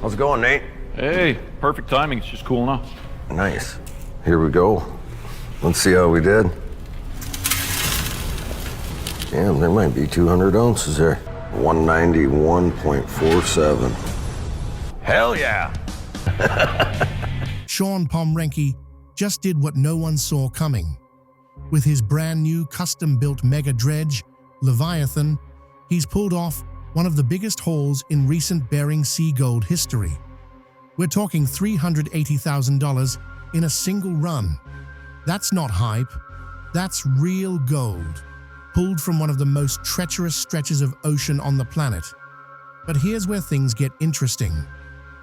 How's it going, Nate? Hey, perfect timing. It's just cooling off. Nice. Here we go. Let's see how we did. Yeah, there might be 200 ounces there. 191.47. Hell yeah! Shawn Pomrenke just did what no one saw coming. With his brand new custom-built mega dredge, Leviathan, he's pulled off one of the biggest hauls in recent Bering Sea Gold history. We're talking $380,000 in a single run. That's not hype, that's real gold, pulled from one of the most treacherous stretches of ocean on the planet. But here's where things get interesting.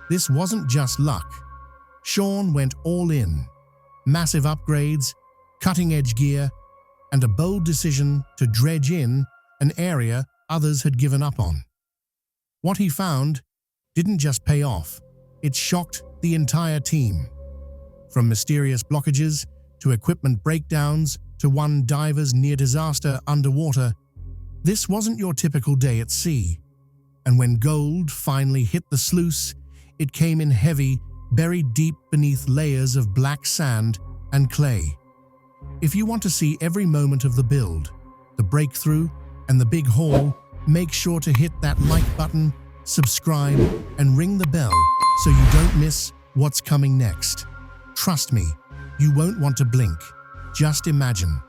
This wasn't just luck. Shawn went all in. Massive upgrades, cutting-edge gear, and a bold decision to dredge in an area others had given up on. What he found didn't just pay off, it shocked the entire team. From mysterious blockages to equipment breakdowns to one diver's near-disaster underwater, this wasn't your typical day at sea. And when gold finally hit the sluice, it came in heavy, buried deep beneath layers of black sand and clay. If you want to see every moment of the build, the breakthrough, and the big haul, make sure to hit that like button, subscribe, and ring the bell so you don't miss what's coming next. Trust me, you won't want to blink. Just imagine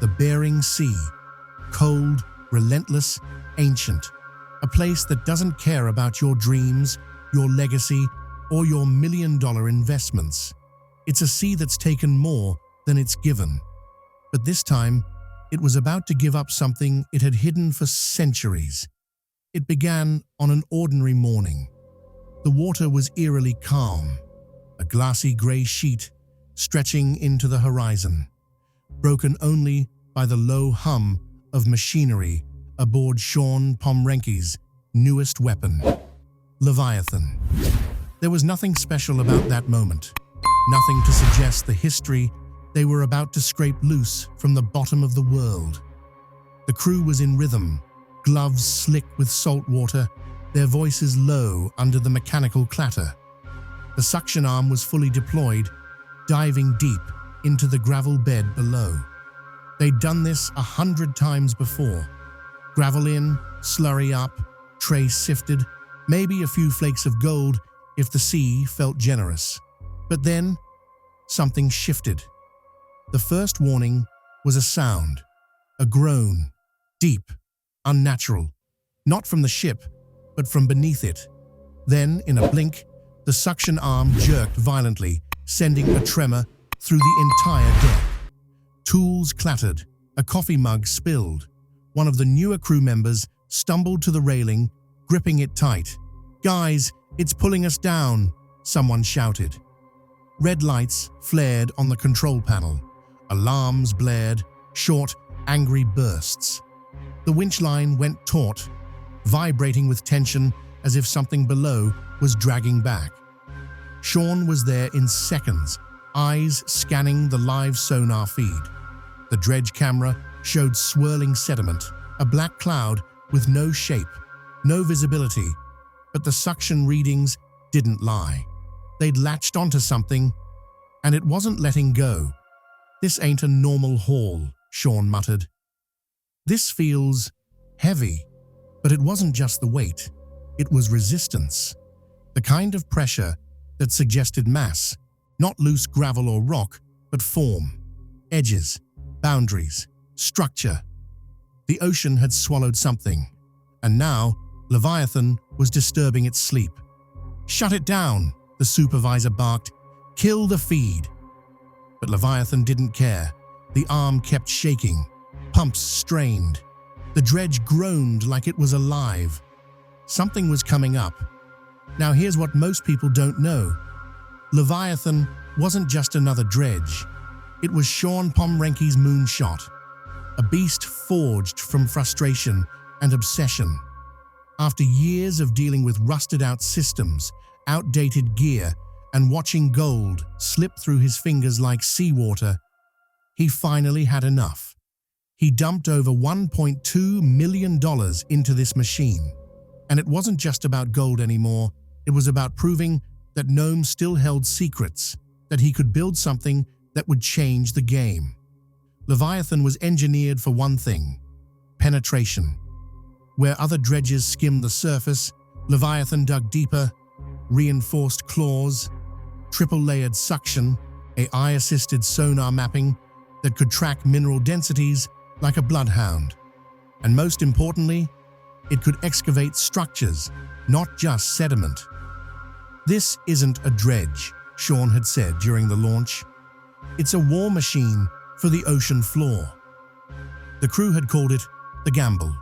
the Bering Sea, cold, relentless, ancient, a place that doesn't care about your dreams, your legacy, or your million-dollar investments. It's a sea that's taken more than it's given. But this time, it was about to give up something it had hidden for centuries. It began on an ordinary morning. The water was eerily calm, a glassy gray sheet stretching into the horizon, broken only by the low hum of machinery aboard Shawn Pomrenke's newest weapon, Leviathan. There was nothing special about that moment, nothing to suggest the history they were about to scrape loose from the bottom of the world. The crew was in rhythm, gloves slick with salt water, their voices low under the mechanical clatter. The suction arm was fully deployed, diving deep into the gravel bed below. They'd done this 100 times before. Gravel in, slurry up, tray sifted, maybe a few flakes of gold if the sea felt generous. But then, something shifted. The first warning was a sound, a groan, deep, unnatural, not from the ship, but from beneath it. Then, in a blink, the suction arm jerked violently, sending a tremor through the entire deck. Tools clattered, a coffee mug spilled. One of the newer crew members stumbled to the railing, gripping it tight. "Guys, it's pulling us down," someone shouted. Red lights flared on the control panel. Alarms blared, short, angry bursts. The winch line went taut, vibrating with tension as if something below was dragging back. Shawn was there in seconds, eyes scanning the live sonar feed. The dredge camera showed swirling sediment, a black cloud with no shape, no visibility, but the suction readings didn't lie. They'd latched onto something, and it wasn't letting go. "This ain't a normal haul," Shawn muttered. "This feels heavy." But it wasn't just the weight, it was resistance. The kind of pressure that suggested mass, not loose gravel or rock, but form, edges, boundaries, structure. The ocean had swallowed something, and now Leviathan was disturbing its sleep. "Shut it down," the supervisor barked. "Kill the feed." But Leviathan didn't care. The arm kept shaking, pumps strained. The dredge groaned like it was alive. Something was coming up. Now here's what most people don't know. Leviathan wasn't just another dredge. It was Shawn Pomrenke's moonshot, a beast forged from frustration and obsession. After years of dealing with rusted-out systems, outdated gear, and watching gold slip through his fingers like seawater, he finally had enough. He dumped over $1.2 million into this machine. And it wasn't just about gold anymore, It was about proving that Gnome still held secrets, that he could build something that would change the game. Leviathan was engineered for one thing: penetration. Where other dredges skimmed the surface, Leviathan dug deeper, reinforced claws, triple-layered suction, AI-assisted sonar mapping that could track mineral densities like a bloodhound. And most importantly, it could excavate structures, not just sediment. "This isn't a dredge," Shawn had said during the launch. "It's a war machine for the ocean floor." The crew had called it the gamble,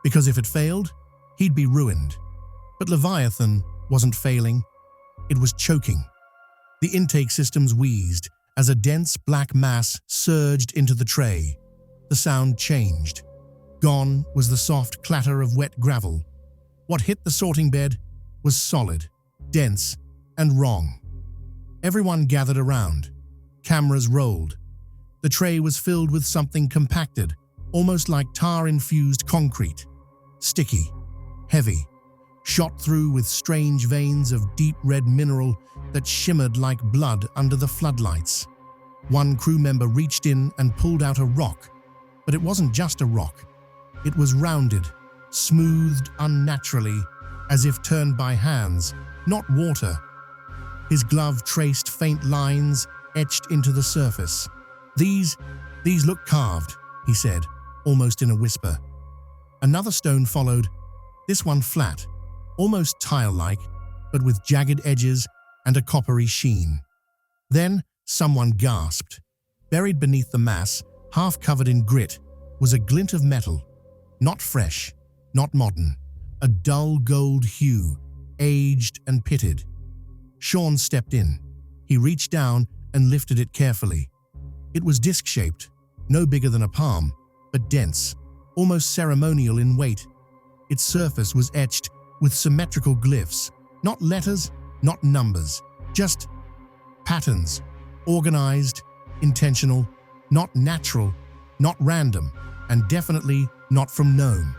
because if it failed, he'd be ruined. But Leviathan wasn't failing. It was choking. The intake systems wheezed as a dense black mass surged into the tray. The sound changed. Gone was the soft clatter of wet gravel. What hit the sorting bed was solid, dense, and wrong. Everyone gathered around. Cameras rolled. The tray was filled with something compacted, almost like tar-infused concrete. Sticky, heavy, shot through with strange veins of deep red mineral that shimmered like blood under the floodlights. One crew member reached in and pulled out a rock, but it wasn't just a rock. It was rounded, smoothed unnaturally, as if turned by hands, not water. His glove traced faint lines etched into the surface. These look carved," he said, almost in a whisper. Another stone followed, this one flat, almost tile-like, but with jagged edges and a coppery sheen. Then someone gasped. Buried beneath the mass, half covered in grit, was a glint of metal. Not fresh, not modern. A dull gold hue, aged and pitted. Shawn stepped in. He reached down and lifted it carefully. It was disc-shaped, no bigger than a palm, but dense, almost ceremonial in weight. Its surface was etched with symmetrical glyphs, not letters, not numbers, just patterns, organized, intentional, not natural, not random, and definitely not from Gnome.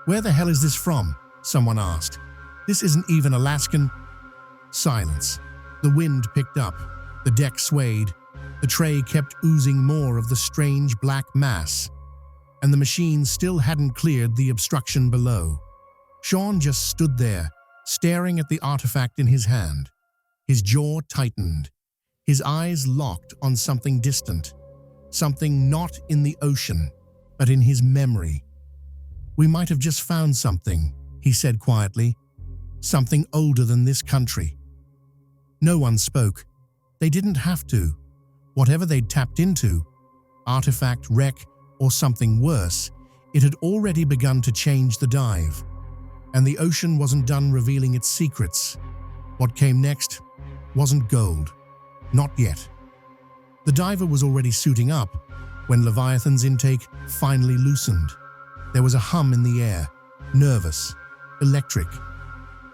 "Where the hell is this from?" someone asked. "This isn't even Alaskan." Silence. The wind picked up. The deck swayed. The tray kept oozing more of the strange black mass, and the machine still hadn't cleared the obstruction below. Shawn just stood there, staring at the artifact in his hand. His jaw tightened. His eyes locked on something distant, something not in the ocean, but in his memory. "We might have just found something," he said quietly. "Something older than this country." No one spoke. They didn't have to. Whatever they'd tapped into, artifact, wreck, or something worse, it had already begun to change the dive. And the ocean wasn't done revealing its secrets. What came next wasn't gold. Not yet. The diver was already suiting up when Leviathan's intake finally loosened. There was a hum in the air, nervous, electric.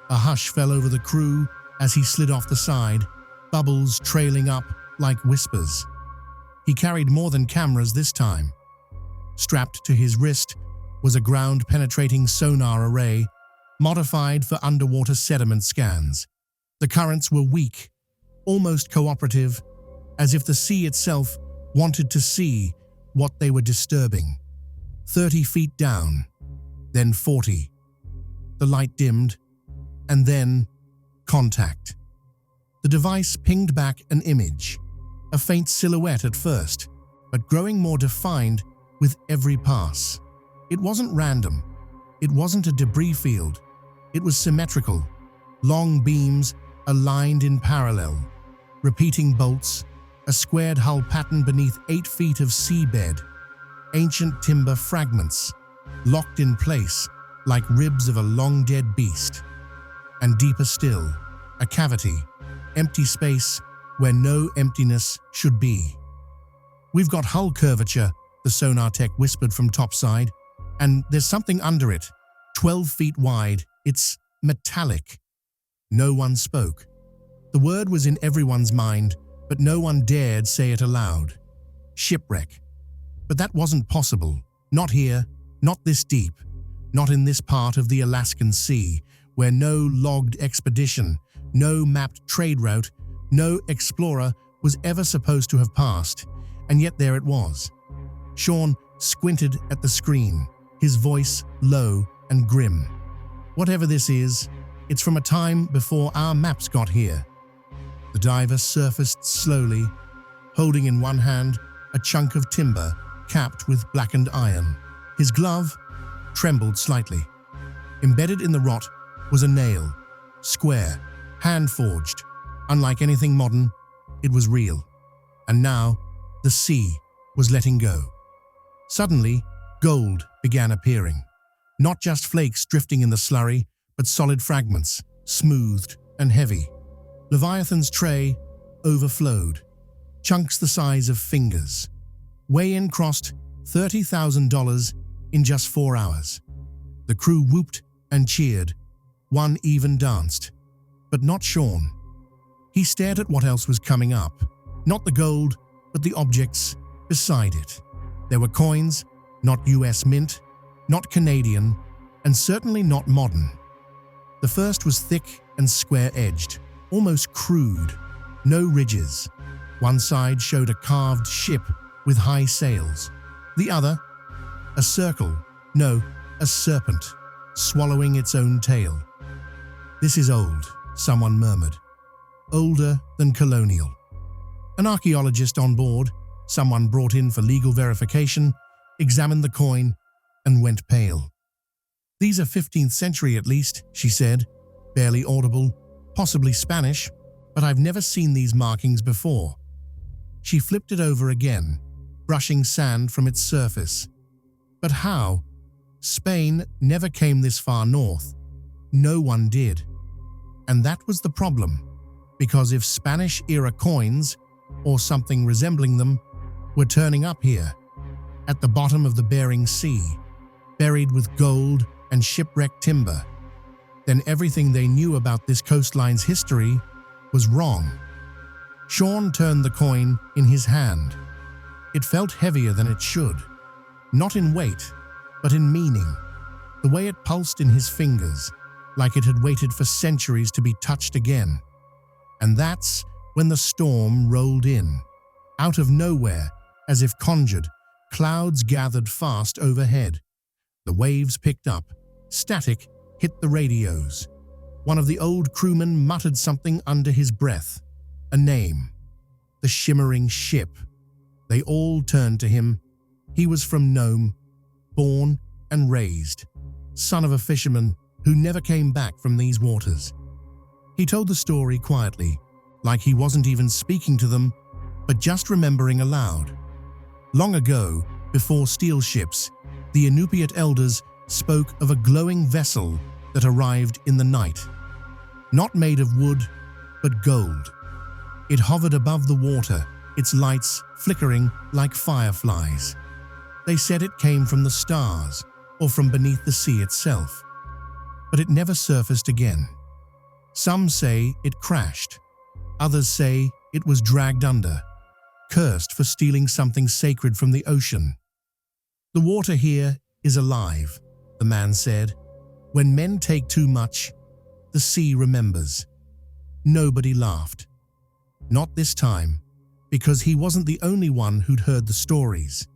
A hush fell over the crew as he slid off the side, bubbles trailing up like whispers. He carried more than cameras this time. Strapped to his wrist was a ground-penetrating sonar array, modified for underwater sediment scans. The currents were weak, almost cooperative, as if the sea itself wanted to see what they were disturbing. 30 feet down, then 40. The light dimmed, and then contact. The device pinged back an image, a faint silhouette at first, but growing more defined with every pass. It wasn't random. It wasn't a debris field. It was symmetrical, long beams aligned in parallel, repeating bolts, a squared hull pattern beneath 8 feet of seabed, ancient timber fragments, locked in place like ribs of a long-dead beast. And deeper still, a cavity, empty space where no emptiness should be. "We've got hull curvature," the sonar tech whispered from topside, "and there's something under it, 12 feet wide. It's metallic." No one spoke. The word was in everyone's mind, but no one dared say it aloud. Shipwreck. But that wasn't possible. Not here, not this deep, not in this part of the Alaskan Sea, where no logged expedition, no mapped trade route, no explorer was ever supposed to have passed, and yet there it was. Shawn squinted at the screen, his voice low and grim. Whatever this is, it's from a time before our maps got here. The diver surfaced slowly, holding in one hand a chunk of timber capped with blackened iron. His glove trembled slightly. Embedded in the rot was a nail, square, hand-forged. Unlike anything modern, it was real. And now, the sea was letting go. Suddenly, gold began appearing. Not just flakes drifting in the slurry, but solid fragments, smoothed and heavy. Leviathan's tray overflowed, chunks the size of fingers. Weigh-in crossed $30,000 in just 4 hours. The crew whooped and cheered. One even danced. But not Shawn. He stared at what else was coming up. Not the gold, but the objects beside it. There were coins, not US Mint, not Canadian, and certainly not modern. The first was thick and square-edged, almost crude, no ridges. One side showed a carved ship with high sails. The other, a circle, no, a serpent, swallowing its own tail. "This is old," someone murmured. "Older than colonial." An archaeologist on board, someone brought in for legal verification, examined the coin and went pale. "These are 15th century at least," she said, barely audible, "possibly Spanish, but I've never seen these markings before." She flipped it over again, brushing sand from its surface. But how? Spain never came this far north. No one did. And that was the problem, because if Spanish-era coins, or something resembling them, were turning up here, at the bottom of the Bering Sea, buried with gold and shipwrecked timber, then everything they knew about this coastline's history was wrong. Shawn turned the coin in his hand. It felt heavier than it should, not in weight, but in meaning. The way it pulsed in his fingers, like it had waited for centuries to be touched again. And that's when the storm rolled in. Out of nowhere, as if conjured, clouds gathered fast overhead. The waves picked up. Static hit the radios. One of the old crewmen muttered something under his breath. A name. The shimmering ship. They all turned to him. He was from Nome, born and raised, son of a fisherman who never came back from these waters. He told the story quietly, like he wasn't even speaking to them, but just remembering aloud. Long ago, before steel ships, the Inupiat elders spoke of a glowing vessel that arrived in the night. Not made of wood, but gold. It hovered above the water, its lights flickering like fireflies. They said it came from the stars, or from beneath the sea itself. But it never surfaced again. Some say it crashed. Others say it was dragged under, cursed for stealing something sacred from the ocean. "The water here is alive," the man said. "When men take too much, the sea remembers." Nobody laughed. Not this time, because he wasn't the only one who'd heard the stories.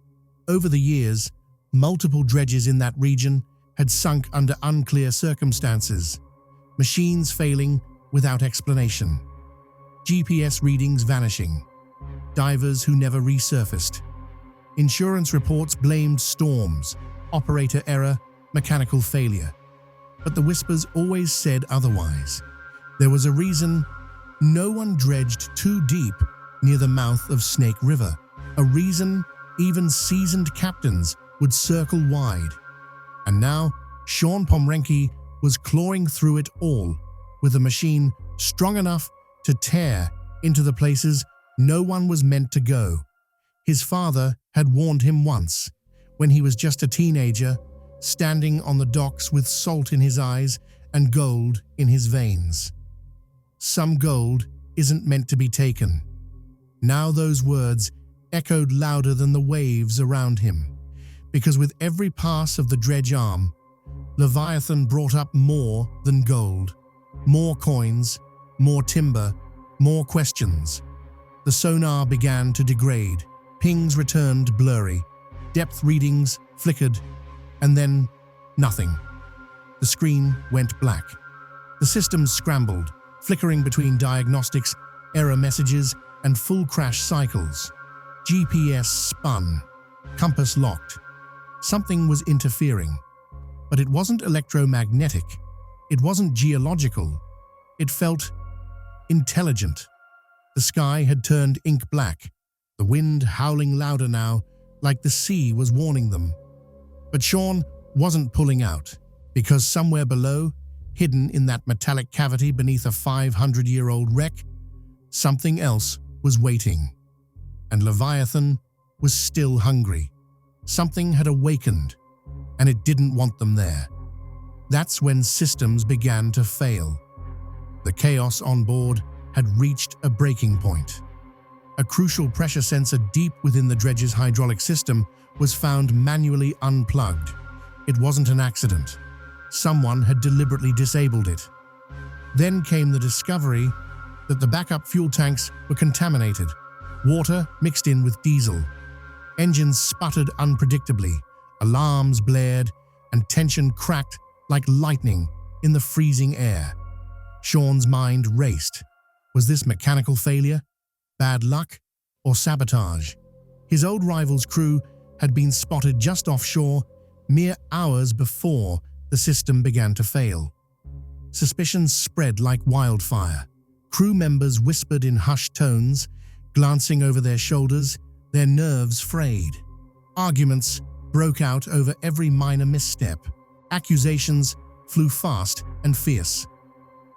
Over the years, multiple dredges in that region had sunk under unclear circumstances, machines failing without explanation, GPS readings vanishing, divers who never resurfaced. Insurance reports blamed storms, operator error, mechanical failure. But the whispers always said otherwise. There was a reason no one dredged too deep near the mouth of Snake River, a reason even seasoned captains would circle wide. And now, Shawn Pomrenke was clawing through it all with a machine strong enough to tear into the places no one was meant to go. His father had warned him once, when he was just a teenager, standing on the docks with salt in his eyes and gold in his veins. Some gold isn't meant to be taken. Now those words echoed louder than the waves around him, because with every pass of the dredge arm, Leviathan brought up more than gold. More coins, more timber, more questions. The sonar began to degrade. Pings returned blurry. Depth readings flickered, and then nothing. The screen went black. The system scrambled, flickering between diagnostics, error messages, and full crash cycles. GPS spun. Compass locked. Something was interfering. But it wasn't electromagnetic. It wasn't geological. It felt intelligent. The sky had turned ink black, the wind howling louder now, like the sea was warning them. But Shawn wasn't pulling out, because somewhere below, hidden in that metallic cavity beneath a 500-year-old wreck, something else was waiting. And Leviathan was still hungry. Something had awakened, and it didn't want them there. That's when systems began to fail. The chaos on board had reached a breaking point. A crucial pressure sensor deep within the Dredge's hydraulic system was found manually unplugged. It wasn't an accident. Someone had deliberately disabled it. Then came the discovery that the backup fuel tanks were contaminated. Water mixed in with diesel. Engines sputtered unpredictably, alarms blared, and tension cracked like lightning in the freezing air. Shawn's mind raced. Was this mechanical failure, bad luck, or sabotage? His old rival's crew had been spotted just offshore mere hours before the system began to fail. Suspicions spread like wildfire. Crew members whispered in hushed tones, glancing over their shoulders, their nerves frayed. Arguments broke out over every minor misstep. Accusations flew fast and fierce.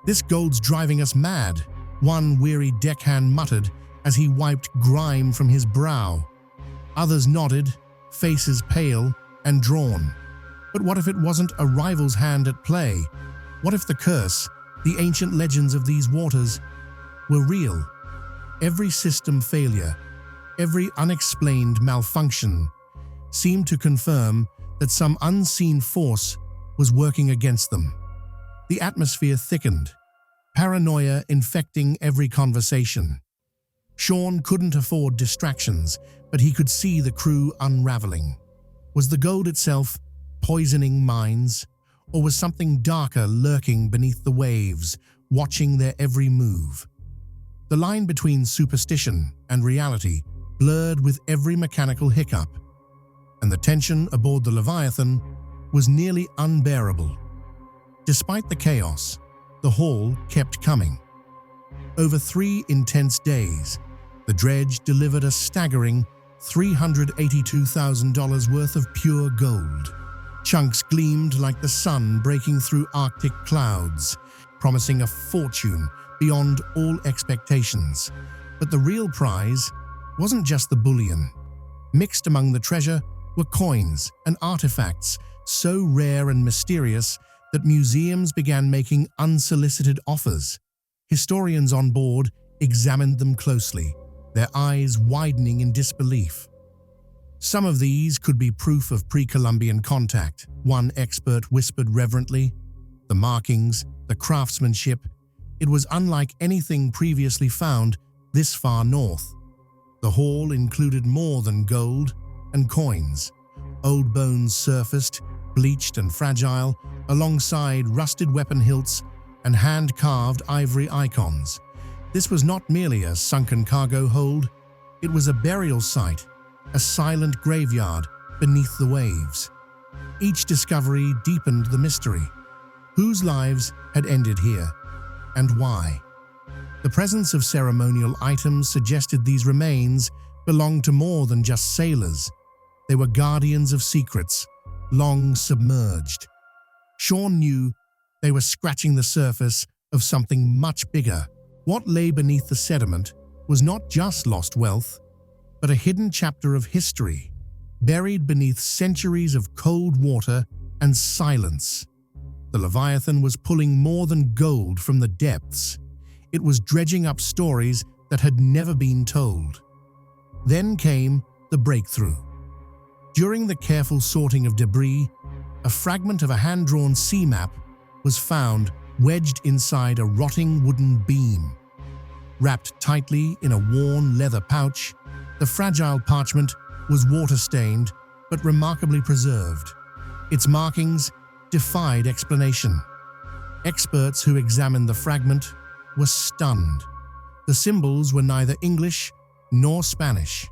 "This gold's driving us mad," one weary deckhand muttered as he wiped grime from his brow. Others nodded, faces pale and drawn. But what if it wasn't a rival's hand at play? What if the curse, the ancient legends of these waters, were real? Every system failure, every unexplained malfunction seemed to confirm that some unseen force was working against them. The atmosphere thickened, paranoia infecting every conversation. Shawn couldn't afford distractions, but he could see the crew unraveling. Was the gold itself poisoning minds, or was something darker lurking beneath the waves, watching their every move? The line between superstition and reality blurred with every mechanical hiccup, and the tension aboard the Leviathan was nearly unbearable. Despite the chaos, the haul kept coming. Over 3 intense days, the Dredge delivered a staggering $382,000 worth of pure gold. Chunks gleamed like the sun breaking through Arctic clouds, promising a fortune beyond all expectations. But the real prize wasn't just the bullion. Mixed among the treasure were coins and artifacts so rare and mysterious that museums began making unsolicited offers. Historians on board examined them closely, their eyes widening in disbelief. Some of these could be proof of pre-Columbian contact, one expert whispered reverently. The markings, the craftsmanship, it was unlike anything previously found this far north. The haul included more than gold and coins. Old bones surfaced, bleached and fragile, alongside rusted weapon hilts and hand-carved ivory icons. This was not merely a sunken cargo hold, it was a burial site, a silent graveyard beneath the waves. Each discovery deepened the mystery. Whose lives had ended here, and why? The presence of ceremonial items suggested these remains belonged to more than just sailors. They were guardians of secrets, long submerged. Shawn knew they were scratching the surface of something much bigger. What lay beneath the sediment was not just lost wealth, but a hidden chapter of history, buried beneath centuries of cold water and silence. The Leviathan was pulling more than gold from the depths. It was dredging up stories that had never been told. Then came the breakthrough. During the careful sorting of debris, a fragment of a hand-drawn sea map was found wedged inside a rotting wooden beam. Wrapped tightly in a worn leather pouch, the fragile parchment was water-stained but remarkably preserved. Its markings defied explanation. Experts who examined the fragment were stunned. The symbols were neither English nor Spanish.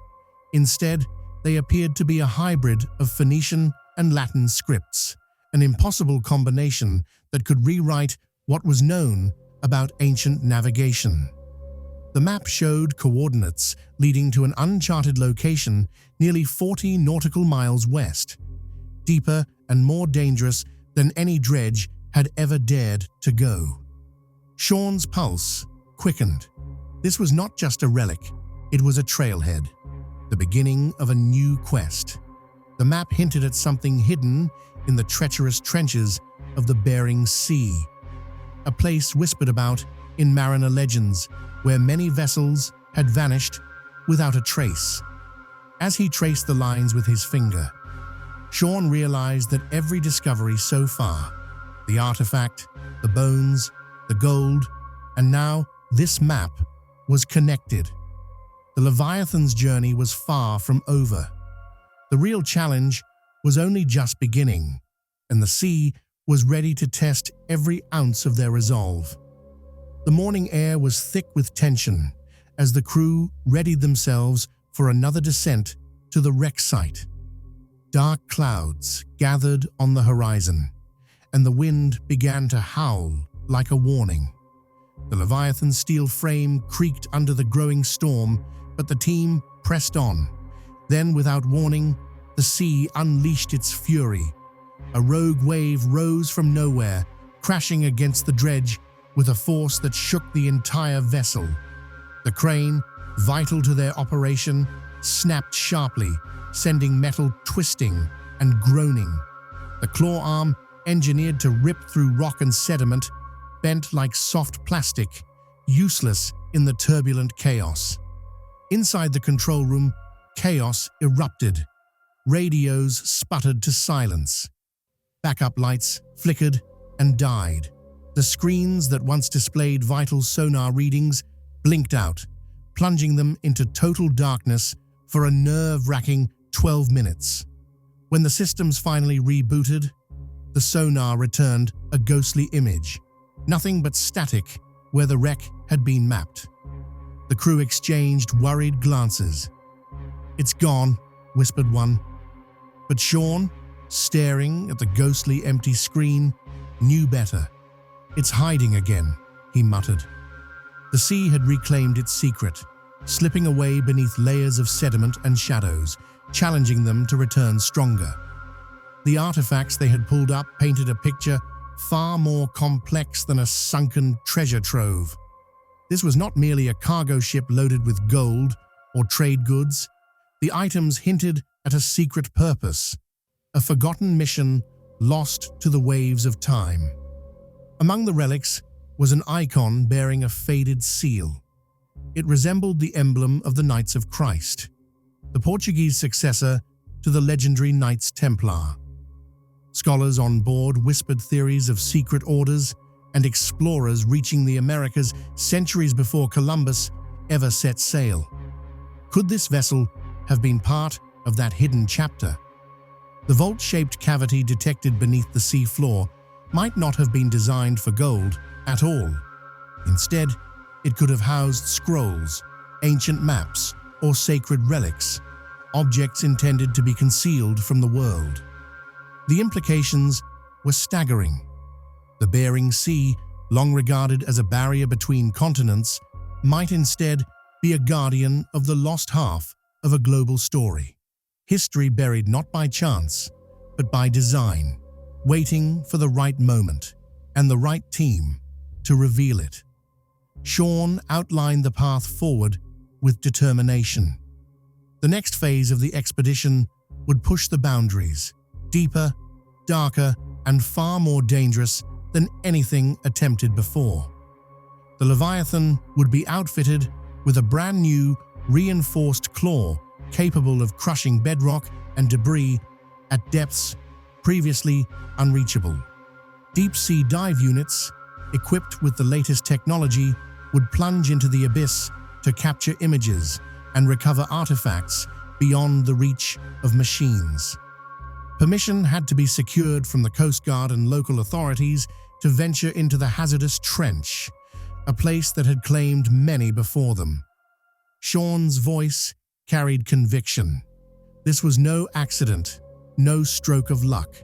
Instead, they appeared to be a hybrid of Phoenician and Latin scripts, an impossible combination that could rewrite what was known about ancient navigation. The map showed coordinates leading to an uncharted location nearly 40 nautical miles west, deeper and more dangerous than any dredge had ever dared to go. Shawn's pulse quickened. This was not just a relic, it was a trailhead, the beginning of a new quest. The map hinted at something hidden in the treacherous trenches of the Bering Sea, a place whispered about in mariner legends where many vessels had vanished without a trace. As he traced the lines with his finger, Shawn realized that every discovery so far, the artifact, the bones, the gold, and now this map, was connected. The Leviathan's journey was far from over. The real challenge was only just beginning, and the sea was ready to test every ounce of their resolve. The morning air was thick with tension as the crew readied themselves for another descent to the wreck site. Dark clouds gathered on the horizon, and the wind began to howl like a warning. The Leviathan's steel frame creaked under the growing storm, but the team pressed on. Then, without warning, the sea unleashed its fury. A rogue wave rose from nowhere, crashing against the dredge with a force that shook the entire vessel. The crane, vital to their operation, snapped sharply, sending metal twisting and groaning. The claw arm, engineered to rip through rock and sediment, bent like soft plastic, useless in the turbulent chaos. Inside the control room, chaos erupted. Radios sputtered to silence. Backup lights flickered and died. The screens that once displayed vital sonar readings blinked out, plunging them into total darkness for a nerve-wracking 12 minutes. When the systems finally rebooted, the sonar returned a ghostly image, nothing but static where the wreck had been mapped. The crew exchanged worried glances. "It's gone," whispered one. But Shawn, staring at the ghostly empty screen, knew better. "It's hiding again," he muttered. The sea had reclaimed its secret, slipping away beneath layers of sediment and shadows, challenging them to return stronger. The artifacts they had pulled up painted a picture far more complex than a sunken treasure trove. This was not merely a cargo ship loaded with gold or trade goods. The items hinted at a secret purpose, a forgotten mission lost to the waves of time. Among the relics was an icon bearing a faded seal. It resembled the emblem of the Knights of Christ, the Portuguese successor to the legendary Knights Templar. Scholars on board whispered theories of secret orders and explorers reaching the Americas centuries before Columbus ever set sail. Could this vessel have been part of that hidden chapter? The vault-shaped cavity detected beneath the sea floor might not have been designed for gold at all. Instead, it could have housed scrolls, ancient maps, or sacred relics, objects intended to be concealed from the world. The implications were staggering. The Bering Sea, long regarded as a barrier between continents, might instead be a guardian of the lost half of a global story. History buried not by chance, but by design, waiting for the right moment and the right team to reveal it. Shawn outlined the path forward with determination. The next phase of the expedition would push the boundaries, deeper, darker, and far more dangerous than anything attempted before. The Leviathan would be outfitted with a brand new, reinforced claw capable of crushing bedrock and debris at depths previously unreachable. Deep-sea dive units, equipped with the latest technology, would plunge into the abyss to capture images and recover artifacts beyond the reach of machines. Permission had to be secured from the Coast Guard and local authorities to venture into the hazardous trench, a place that had claimed many before them. Shawn's voice carried conviction. This was no accident, no stroke of luck.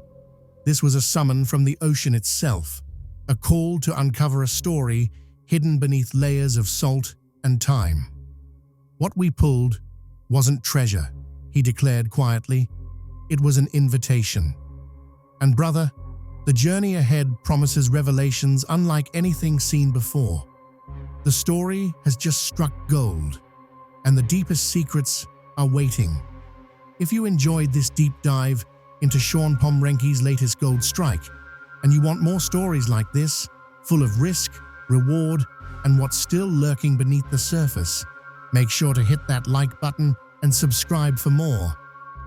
This was a summon from the ocean itself, a call to uncover a story hidden beneath layers of salt and time. What we pulled wasn't treasure, he declared quietly. It was an invitation. And brother, the journey ahead promises revelations unlike anything seen before. The story has just struck gold, and the deepest secrets are waiting. If you enjoyed this deep dive into Shawn Pomrenke's latest gold strike, and you want more stories like this, full of risk, reward, and what's still lurking beneath the surface, make sure to hit that like button and subscribe for more.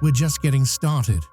We're just getting started.